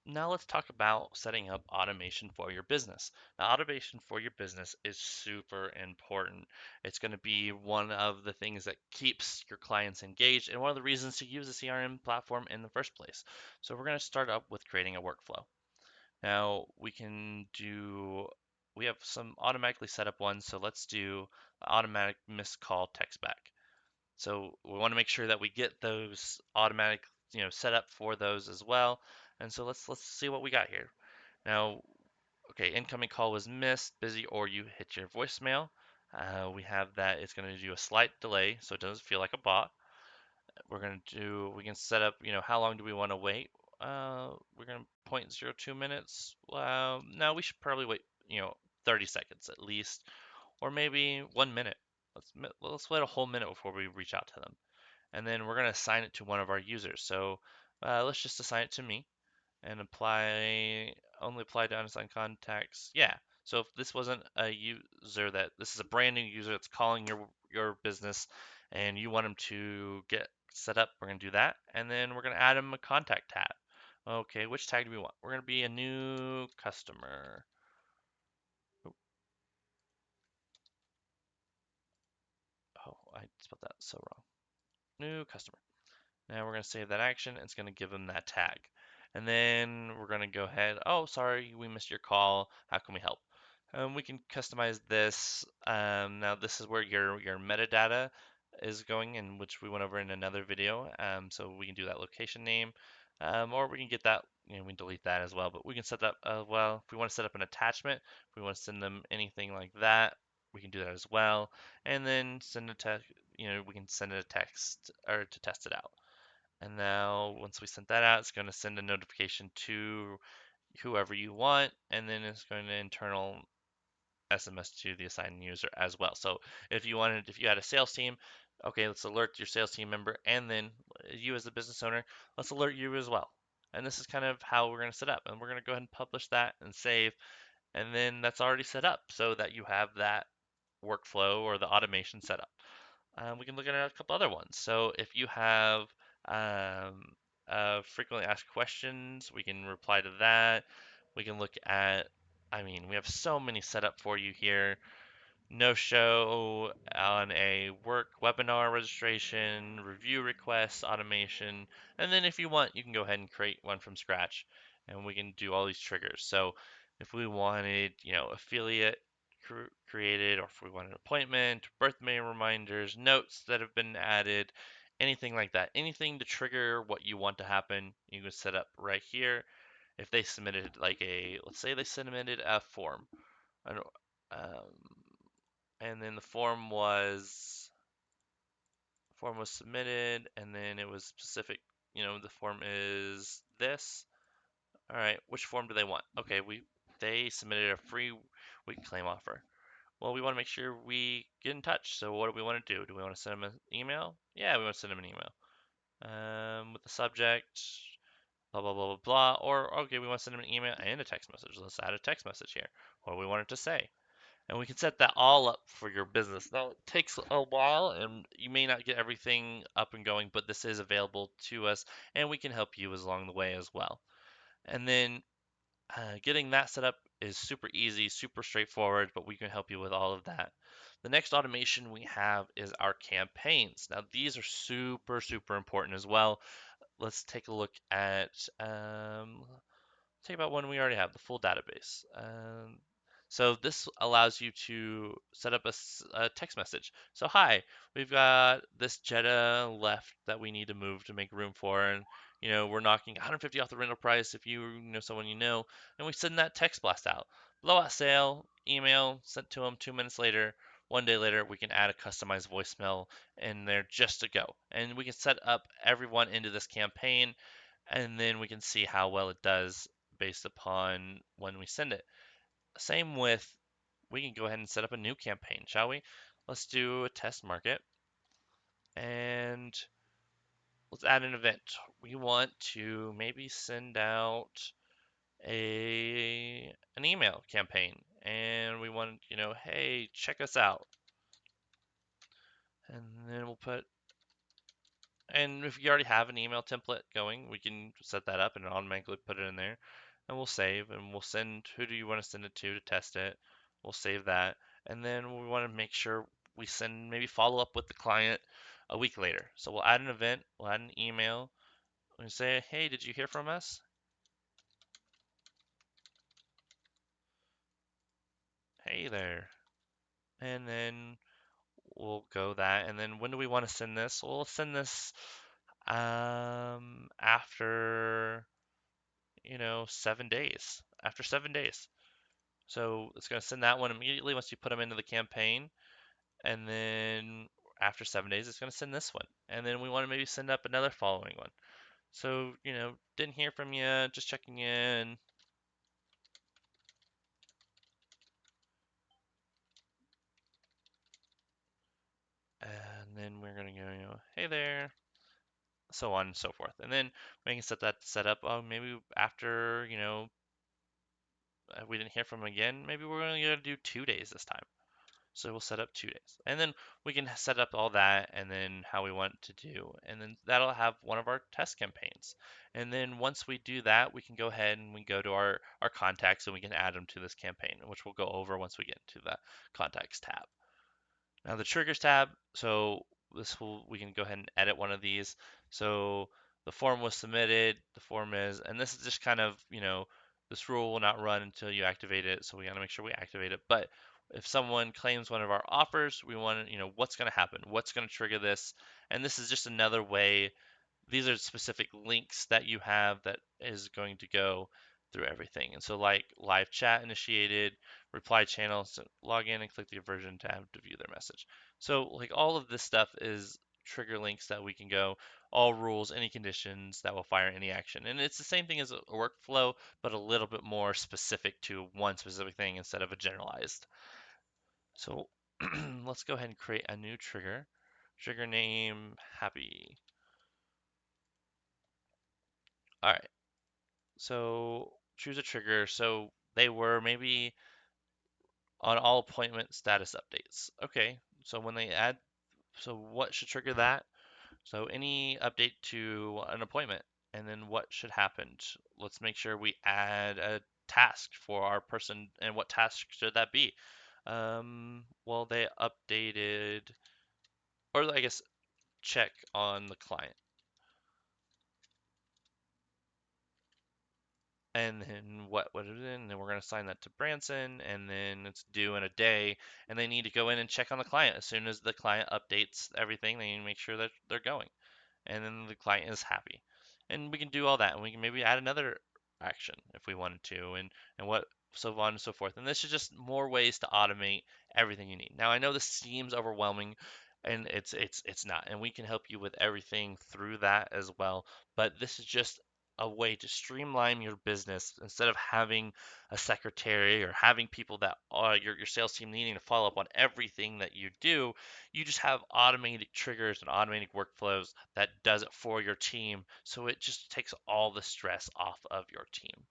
Now let's talk about setting up automation for your business. Now, automation for your business is super important. It's going to be one of the things that keeps your clients engaged and one of the reasons to use a CRM platform in the first place. So we're going to start up with creating a workflow. Now we have some automatically set up ones, so let's do automatic missed call text back. So we want to make sure that we get those automatic, set up for those as well. And so let's see what we got here. Now, okay, incoming call was missed, busy, or you hit your voicemail. We have that it's going to do a slight delay, so it doesn't feel like a bot. We can set up, how long do we want to wait? We're going to 0.02 minutes. No, we should probably wait, 30 seconds at least, or maybe 1 minute. Let's wait a whole minute before we reach out to them. And then we're going to assign it to one of our users. So let's just assign it to me and only apply to unassigned contacts. Yeah. So if this wasn't a user this is a brand new user that's calling your business and you want them to get set up, we're going to do that. And then we're going to add them a contact tab. Okay, which tag do we want? We're going to be a new customer. Oh, I spelled that so wrong. New customer. Now we're going to save that action. It's going to give them that tag. And then we're going to go ahead. Oh, sorry, we missed your call. How can we help? We can customize this. Now this is where your metadata is going, in which we went over in another video. So we can do that location name, or we can get that. We can delete that as well. But we can set that well. If we want to set up an attachment, if we want to send them anything like that, we can do that as well. And then send a text. We can send it a text or to test it out. And now once we sent that out, it's going to send a notification to whoever you want, and then it's going to internal SMS to the assigned user as well. So if you had a sales team, okay, let's alert your sales team member, and then you as the business owner, let's alert you as well. And this is kind of how we're going to set up. And we're going to go ahead and publish that and save. And then that's already set up so that you have that workflow or the automation set up. We can look at a couple other ones. So if you have um, frequently asked questions, we can reply to that. We can look at, we have so many set up for you here. No show on a work webinar registration, review requests, automation, and then if you want, you can go ahead and create one from scratch, and we can do all these triggers. So if we wanted, affiliate created, or if we want an appointment, birthday reminders, notes that have been added, anything like that, anything to trigger what you want to happen, you can set up right here. If they submitted let's say they submitted a form, um, and then the form was submitted, and then it was specific. The form is this. All right, which form do they want? Okay, they submitted a free week claim offer. Well, we want to make sure we get in touch. So what do we want to do? Do we want to send them an email? Yeah, we want to send them an email. With the subject, blah blah blah blah blah. Or okay, we want to send them an email and a text message. Let's add a text message here. What do we want it to say? And we can set that all up for your business. Now, it takes a while, and you may not get everything up and going, but this is available to us, and we can help you along the way as well. And then getting that set up is super easy, super straightforward, but we can help you with all of that. The next automation we have is our campaigns. Now, these are super, super important as well. Let's take a look at take about one we already have, the full database. So this allows you to set up a text message. So hi, we've got this Jetta left that we need to move to make room for, and we're knocking 150 off the rental price if you know someone you know, and we send that text blast out. Blowout sale, email sent to them 2 minutes later. 1 day later, we can add a customized voicemail in there just to go, and we can set up everyone into this campaign, and then we can see how well it does based upon when we send it. Same with, we can go ahead and set up a new campaign, shall we? Let's do a test market and let's add an event. We want to maybe send out an email campaign and we want, hey, check us out. And then we'll put And if you already have an email template going, we can set that up and automatically put it in there. And we'll save and we'll send, who do you want to send it to test it? We'll save that. And then we want to make sure we send, maybe follow up with the client a week later. So we'll add an event, we'll add an email, and say, hey, did you hear from us? Hey there. And then we'll go that. And then when do we want to send this? We'll send this after 7 days. After 7 days. So it's going to send that one immediately once you put them into the campaign. And then after 7 days, it's going to send this one. And then we want to maybe send up another following one. So, didn't hear from you, just checking in. And then we're going to go, hey there, so on and so forth. And then we can set that set up. Oh, maybe after, we didn't hear from him again, maybe we're going to do 2 days this time. So we'll set up 2 days. And then we can set up all that and then how we want to do. And then that'll have one of our test campaigns. And then once we do that, we can go ahead and we go to our contacts and we can add them to this campaign, which we'll go over once we get into the contacts tab. Now the triggers tab, so we can go ahead and edit one of these. So the form was submitted, the form is, and this is just kind of, this rule will not run until you activate it. So we got to make sure we activate it. But if someone claims one of our offers, we want to, what's going to happen? What's going to trigger this? And this is just another way. These are specific links that you have that is going to go through everything. And so like live chat initiated, reply channel, so log in and click the version tab to view their message. So like all of this stuff is trigger links that we can go, all rules, any conditions that will fire any action. And it's the same thing as a workflow, but a little bit more specific to one specific thing instead of a generalized. So let's go ahead and create a new trigger. Trigger name, happy. All right. So choose a trigger. So they were maybe on all appointment status updates. Okay. So when they add, so what should trigger that? So any update to an appointment, and then what should happen? Let's make sure we add a task for our person, and what task should that be? Well, they updated, or I guess check on the client. And then what would it in? And then we're going to assign that to Branson, and then it's due in a day, and they need to go in and check on the client. As soon as the client updates everything, they need to make sure that they're going. And then the client is happy. And we can do all that, and we can maybe add another action if we wanted to, and what so on and so forth. And this is just more ways to automate everything you need. Now I know this seems overwhelming, and it's not, and we can help you with everything through that as well. But this is just a way to streamline your business instead of having a secretary or having people that are your sales team needing to follow up on everything that you do. You just have automated triggers and automated workflows that does it for your team, so it just takes all the stress off of your team.